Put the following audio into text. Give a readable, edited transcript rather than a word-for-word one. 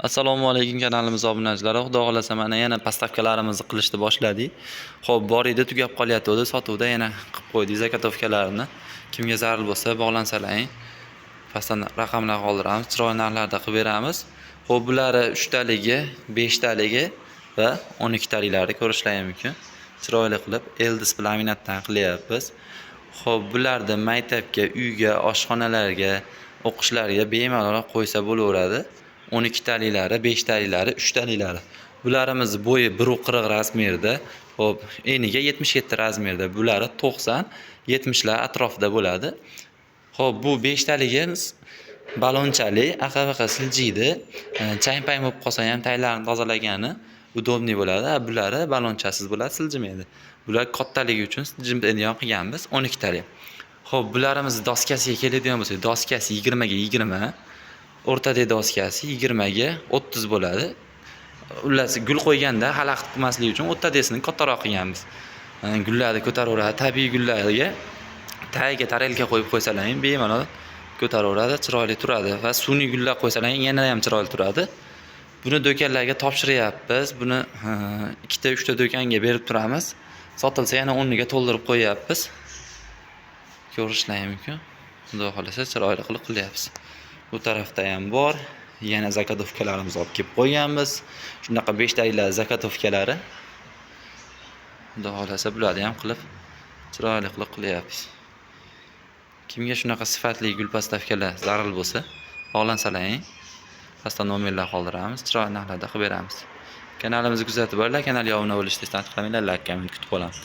Assalomu alaykum kanalimiz obunachilari. Xudo xolasa mana yana postavkalarimizni qilishni boshladik. Xo'p, bor edi, tugab qolyapti. Sotuvda yana qilib qo'ydik zakotovkalarni. Kimga zarur bo'lsa bog'lansalaring. Pastdan raqamlar qoldiramiz, chiroyli narxlarda qilib beramiz. Xo'p, bular 3 taligi, 5 taligi va 12 taliklari ko'rishlari mumkin. Chiroyli qilib Eldis laminatdan qilyapmiz. Xo'p, bularni maktabga, uyga, oshxonalarga, o'qishlarga bemalol qo'ysa bo'laveradi. 12 taliklari, 5 taliklari, 3 taliklari. Bularimiz bo'yi 1.40 razmerda, xo'p, eniga 77 razmerda. Bulari 90, 70 lar atrofida bo'ladi. Xo'p, bu 5 taligimiz balonchali, aqabaqa siljiydi. Chang-pang bo'lib qolsa ham taylarni tozalagani udobniy bo'ladi. Bulari balonchasiz bo'ladi, siljimaydi. Bular kattaligi uchun siljiydigan qilganmiz 12 talik. Xo'p, bularimiz doskasiga keladigan bo'lsa, doskasi 20 ga 20, o'rtadagi doskasi 20 ga 30 bo'ladi. Ular gul qo'yganda xalaqit qilmaslik uchun o'rtadasini kattaroq qilganmiz. Gullarni ko'taraveradi, tabiiy gullarga tagiga tarelka qo'yib qo'ysalaring, bemalol ko'taraveradi, chiroyli turadi va sun'iy gullar qo'ysalaring yana ham chiroyli turadi. Buni do'konlarga topshiryapmiz. Buni 2 ta 3 ta do'konga berib turamiz. Sotilsa yana o'rniga to'ldirib qo'yapmiz. Ko'rishlari mumkin. Xudo xolasa chiroyli qilib qilyapmiz. Bu tarafda ham bor. Yana zakotovkalarimizni olib kelib qo'yganmiz. Shunaqa 5 taliklar zakotovkalari. Xudo xolasa bularni ham qilib chiroyli qilib qilyapmiz. Kimga shunaqa sifatli gul postavkalar zarur bo'lsa, bog'lansalaring. Pastda nomerlar qoldiramiz, chiroyli narxlarda qilib beramiz. Kanalimizni kuzatib boringlar, kanalga obuna bo'lishni taqiqlamanglar, like, komment kutib qolamiz.